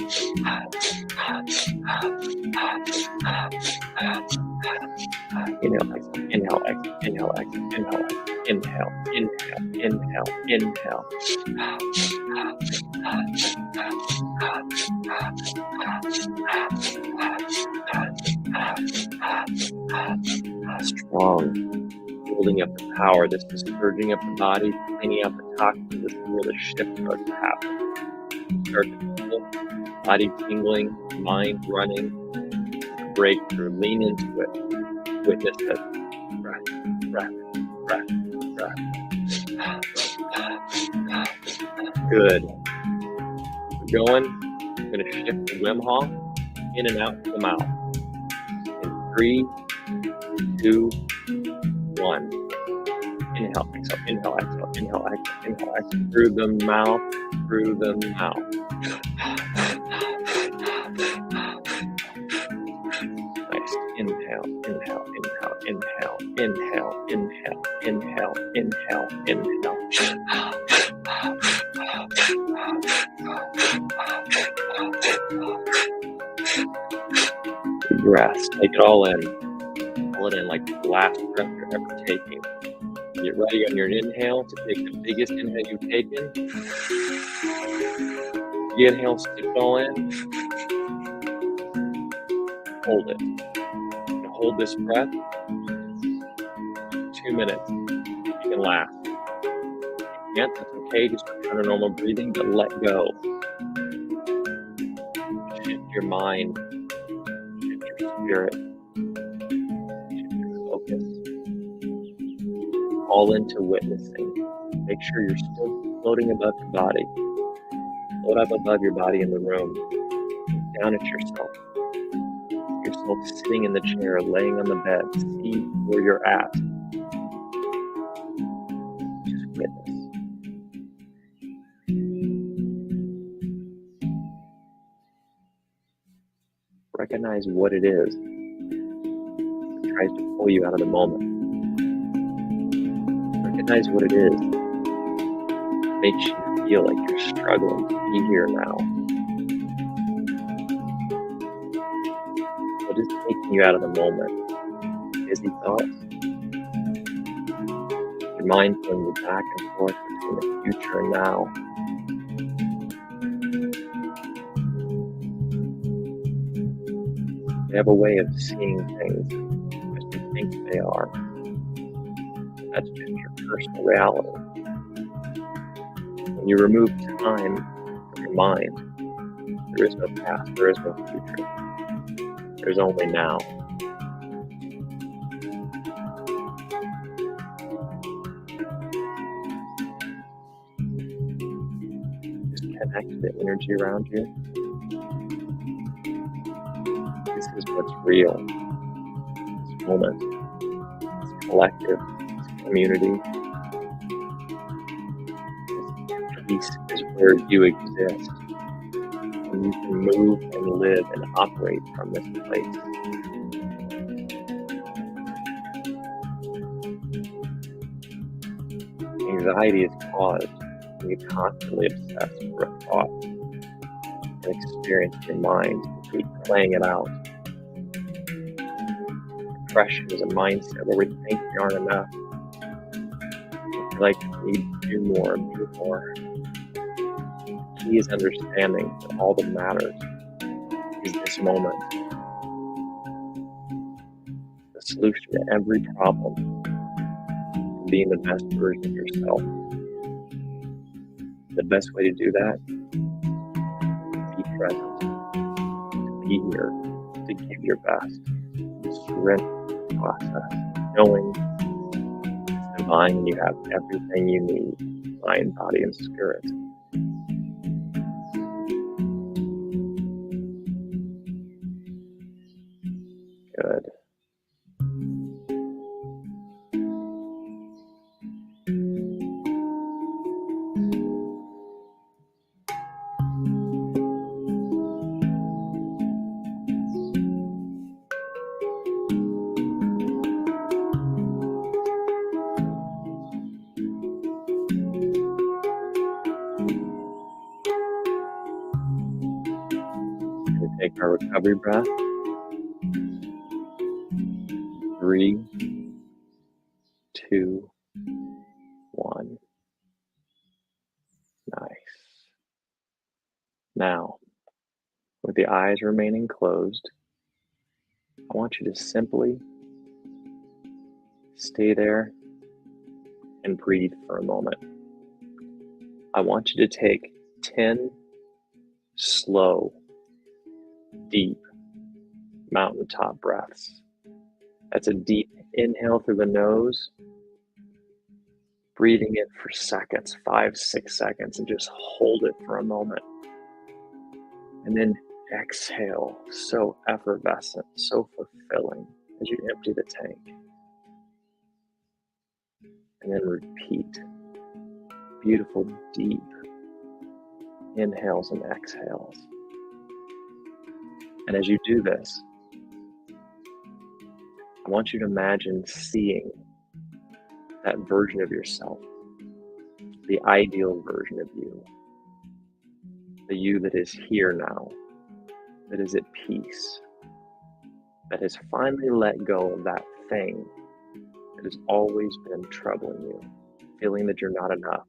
Inhale, exhale, inhale, exhale, inhale, exhale, inhale, exhale, inhale, inhale, inhale. Strong. Building up the power. This is surging up the body, cleaning out the toxins. This is where the shift starts to happen. Start to feel body tingling, mind running, breakthrough. Lean into it. Witness it. Breath, breath, breath, breath. Good. We're going. I'm going to shift to Wim Hof, in and out to the mouth. In 3, 2, 1. Inhale, exhale, inhale, exhale, inhale, exhale, inhale, exhale. Through the mouth, through the mouth. Nice. Inhale, inhale, inhale, inhale, inhale, inhale, inhale, inhale, inhale. breaths. Take it all in. Pull it in like the last breath you're ever taking. Get ready on your inhale to take the biggest inhale you've taken. You inhale, stick it all in. Hold it. And hold this breath 2 minutes. You can laugh. If you can't, that's okay. Just return to normal breathing, but let go. Shift your mind. Shift your spirit. Shift your focus. All into witnessing. Make sure you're still floating above your body. Float up above your body in the room. Look down at yourself. See yourself sitting in the chair, laying on the bed. See where you're at. Just witness. Recognize what it is that tries to pull you out of the moment. Recognize what it is that makes you feel like you're struggling to be here now. What is taking you out of the moment? Busy thoughts? Your mind pulling you back and forth between the future and now. They have a way of seeing things as we think they are. That's just your personal reality. When you remove time from your mind, there is no past, there is no future. There's only now. Just connect to the energy around you. This is what's real. This moment, this collective, this community. This peace is where you exist. And you can move and live and operate from this place. Anxiety is caused when you constantly obsess over a thought and experience your mind and keep playing it out. Depression is a mindset where we think we aren't enough. We feel like we need to do more, be more. The key is understanding that all that matters is this moment. The solution to every problem is being the best version of yourself. The best way to do that is be present, to be here, to give your best, to surrender the process, knowing it's divine and you have everything you need, mind, body, and spirit. Good. Going to take our recovery breath. 3, 2, 1. Nice. Now, with the eyes remaining closed, I want you to simply stay there and breathe for a moment. I want you to take 10 slow, deep mountaintop breaths. That's a deep inhale through the nose, breathing it for seconds, 5, 6 seconds, and just hold it for a moment. And then exhale, so effervescent, so fulfilling as you empty the tank. And then repeat beautiful, deep inhales and exhales. And as you do this, I want you to imagine seeing that version of yourself, the ideal version of you, the you that is here now, that is at peace, that has finally let go of that thing that has always been troubling you, feeling that you're not enough,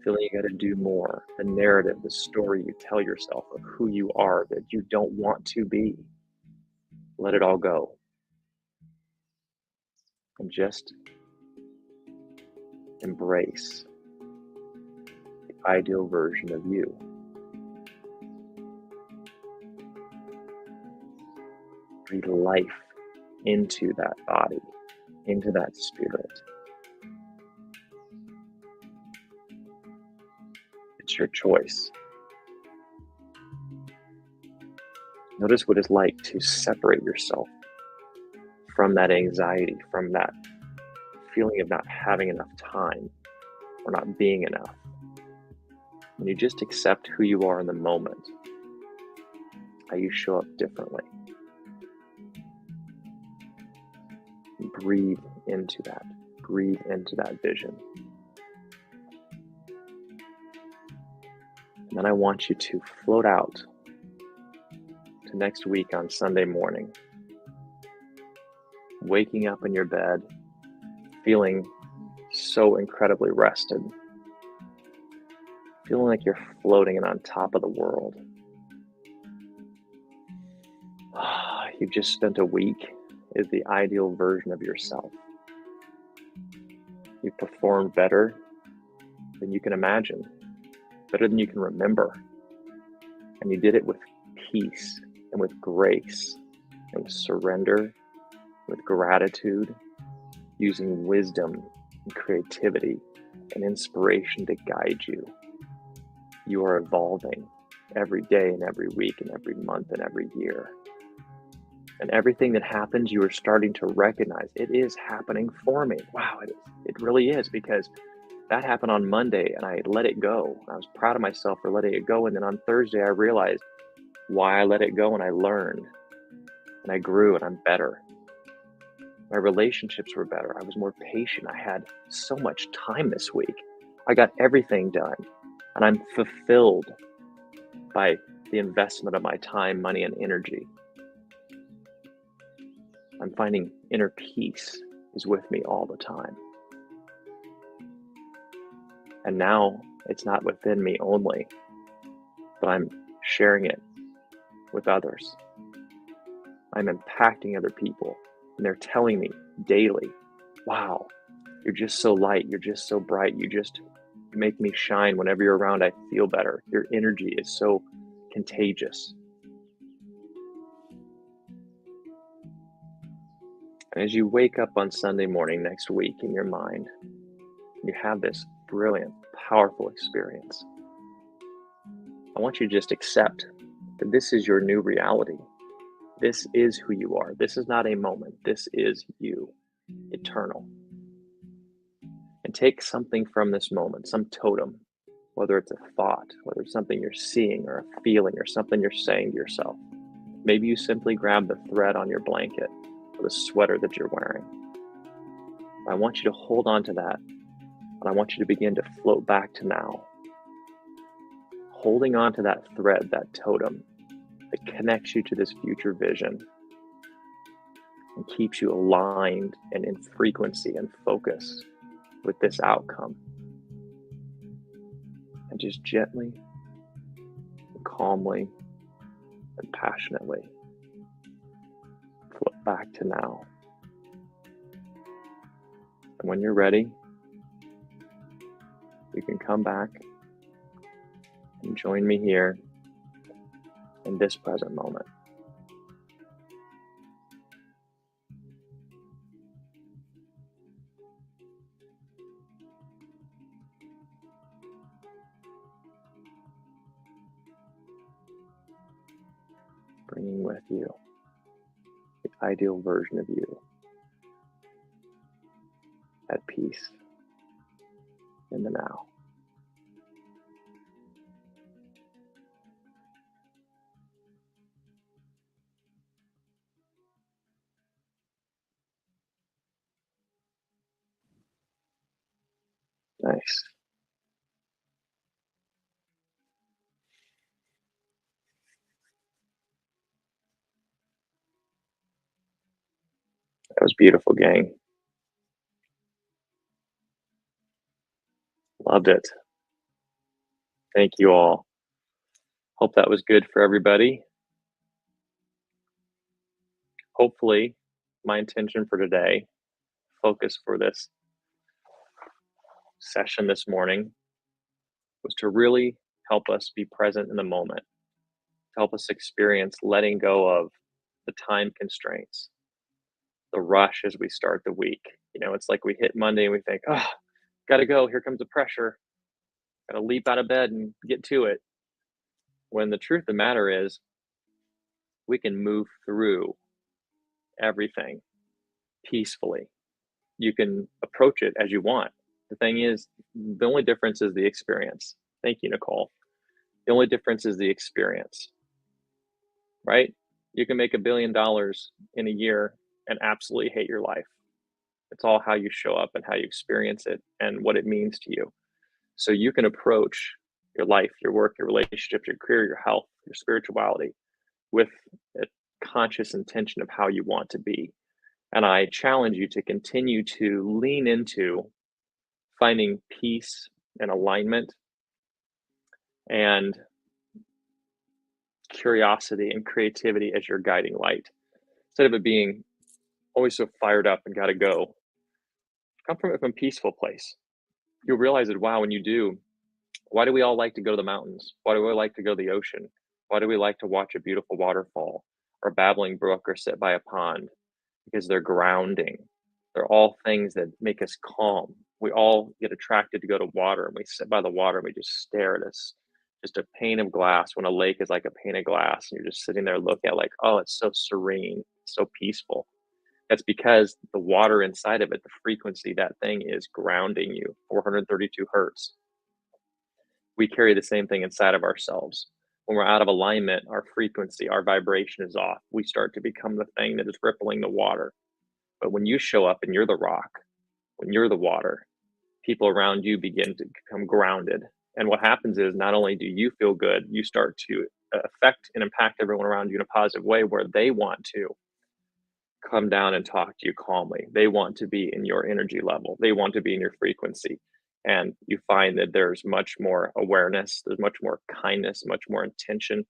feeling you got to do more, the narrative, the story you tell yourself of who you are that you don't want to be. Let it all go and just embrace the ideal version of you. Breathe life into that body, into that spirit. It's your choice. Notice what it's like to separate yourself from that anxiety, from that feeling of not having enough time or not being enough. When you just accept who you are in the moment, how you show up differently, breathe into that, breathe into that vision. And then I want you to float out to next week on Sunday morning, waking up in your bed, feeling so incredibly rested, feeling like you're floating and on top of the world. You've just spent a week as the ideal version of yourself. You've performed better than you can imagine, better than you can remember. And you did it with peace and with grace and with surrender, with gratitude, using wisdom and creativity and inspiration to guide you. You are evolving every day and every week and every month and every year. And everything that happens, you are starting to recognize it is happening for me. Wow, it is. It really is, because that happened on Monday and I let it go. I was proud of myself for letting it go. And then on Thursday, I realized why I let it go, and I learned and I grew and I'm better. My relationships were better. I was more patient. I had so much time this week. I got everything done and I'm fulfilled by the investment of my time, money, and energy. I'm finding inner peace is with me all the time. And now it's not within me only, but I'm sharing it with others. I'm impacting other people, and they're telling me daily, wow, you're just so light, you're just so bright, you just make me shine. Whenever you're around, I feel better. Your energy is so contagious. And as you wake up on Sunday morning next week in your mind, you have this brilliant, powerful experience. I want you to just accept that this is your new reality. This is who you are. This is not a moment. This is you, eternal. And take something from this moment, some totem, whether it's a thought, whether it's something you're seeing or a feeling or something you're saying to yourself. Maybe you simply grab the thread on your blanket or the sweater that you're wearing. I want you to hold on to that, and I want you to begin to float back to now. Holding on to that thread, that totem that connects you to this future vision and keeps you aligned and in frequency and focus with this outcome. And just gently, and calmly, and passionately float back to now. And when you're ready, you can come back and join me here in this present moment. Bringing with you the ideal version of you at peace in the now. Nice. beautiful, gang. Loved it. Thank you all. Hope that was good for everybody. Hopefully, my intention for today, focus for this session this morning, was to really help us be present in the moment, to help us experience letting go of the time constraints, the rush as we start the week. It's like we hit Monday and we think, oh, gotta go. Here comes the pressure. Gotta leap out of bed and get to it. When the truth of the matter is, we can move through everything peacefully. You can approach it as you want. The thing is, the only difference is the experience. Thank you, Nicole. The only difference is the experience, right? You can make $1 billion in a year and absolutely hate your life. It's all how you show up and how you experience it and what it means to you. So you can approach your life, your work, your relationships, your career, your health, your spirituality with a conscious intention of how you want to be. And I challenge you to continue to lean into finding peace and alignment and curiosity and creativity as your guiding light. Instead of it being always so fired up and got to go, come from it from a peaceful place. You'll realize that, wow, when you do, why do we all like to go to the mountains? Why do we like to go to the ocean? Why do we like to watch a beautiful waterfall or a babbling brook or sit by a pond? Because they're grounding. They're all things that make us calm. We all get attracted to go to water and we sit by the water and we just stare at us. Just a pane of glass when a lake is like a pane of glass and you're just sitting there looking at like, oh, it's so serene, so peaceful. That's because the water inside of it, the frequency, that thing is grounding you, 432 hertz. We carry the same thing inside of ourselves. When we're out of alignment, our frequency, our vibration is off. We start to become the thing that is rippling the water. But when you show up and you're the rock, when you're the water, people around you begin to become grounded. And what happens is not only do you feel good, you start to affect and impact everyone around you in a positive way where they want to come down and talk to you calmly. They want to be in your energy level. They want to be in your frequency. And you find that there's much more awareness, there's much more kindness, much more intention.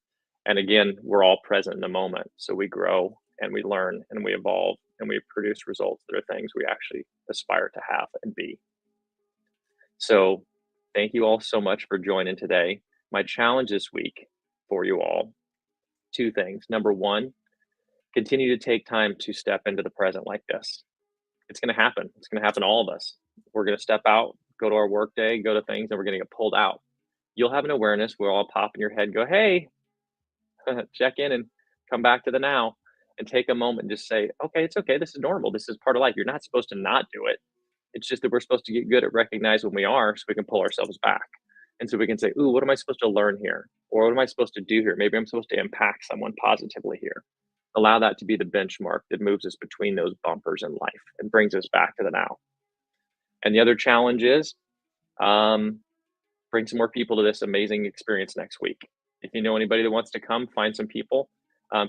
And again, we're all present in the moment. So we grow and we learn and we evolve and we produce results that are things we actually aspire to have and be. So thank you all so much for joining today. My challenge this week for you all, two things. Number one, continue to take time to step into the present like this. It's going to happen. It's going to happen to all of us. We're going to step out, go to our work day, go to things, and we're going to get pulled out. You'll have an awareness where all pop in your head, go, hey, check in and come back to the now and take a moment and just say, okay, it's okay. This is normal. This is part of life. You're not supposed to not do it. It's just that we're supposed to get good at recognize when we are so we can pull ourselves back. And so we can say, ooh, what am I supposed to learn here? Or what am I supposed to do here? Maybe I'm supposed to impact someone positively here. Allow that to be the benchmark that moves us between those bumpers in life and brings us back to the now. And the other challenge is um, bring some more people to this amazing experience next week. If you know anybody that wants to come, find some people,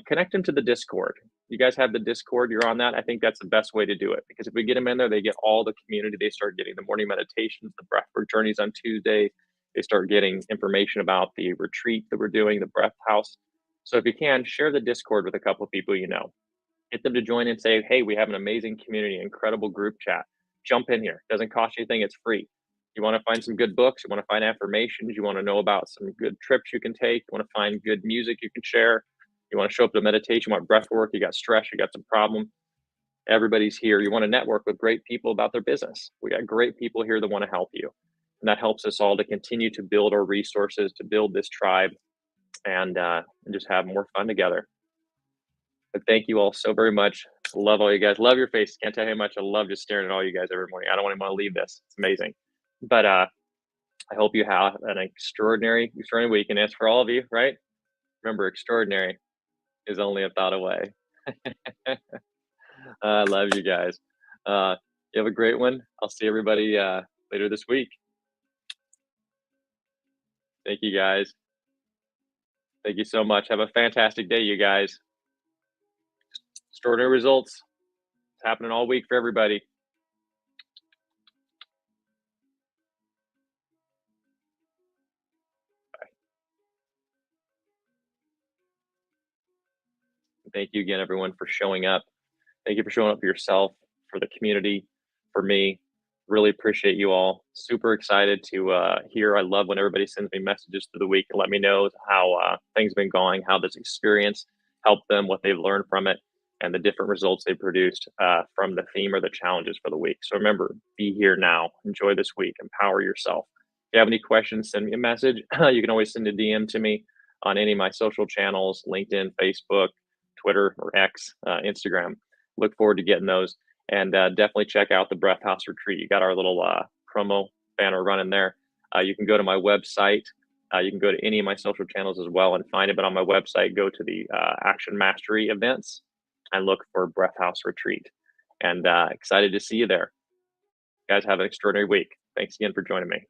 connect them to the Discord. You guys have the Discord, you're on that. I think that's the best way to do it because if we get them in there, they get all the community. They start getting the morning meditations, the breathwork journeys on Tuesday. They start getting information about the retreat that we're doing, the breath house. So if you can, share the Discord with a couple of people you know. Get them to join and say, hey, we have an amazing community, incredible group chat. Jump in here. It doesn't cost you anything, it's free. You want to find some good books, you want to find affirmations, you want to know about some good trips you can take, you want to find good music you can share, you want to show up to meditation, you want breath work, you got stress, you got some problem. Everybody's here. You want to network with great people about their business. We got great people here that want to help you. And that helps us all to continue to build our resources, to build this tribe and just have more fun together. But thank you all so very much. Love all you guys. Love your faces. Can't tell you how much I love just staring at all you guys every morning. I don't want to leave this. It's amazing. But I hope you have an extraordinary week. And as for all of you, right? Remember, extraordinary is only a thought away. I love you guys. You have a great one. I'll see everybody later this week. Thank you guys. Thank you so much. Have a fantastic day, you guys. Extraordinary results. It's happening all week for everybody. Thank you again, everyone, for showing up. Thank you for showing up for yourself, for the community, for me. Really appreciate you all. Super excited to hear. I love when everybody sends me messages through the week and let me know how things have been going, how this experience helped them, what they've learned from it, and the different results they produced from the theme or the challenges for the week. So remember, be here now. Enjoy this week. Empower yourself. If you have any questions, send me a message. You can always send a DM to me on any of my social channels: LinkedIn, Facebook, Twitter, or X, Instagram. Look forward to getting those. And definitely check out the Breath House Retreat. You got our little promo banner running there. You can go to my website. You can go to any of my social channels as well and find it. But on my website, go to the Action Mastery events and look for Breath House Retreat. And excited to see you there. You guys have an extraordinary week. Thanks again for joining me.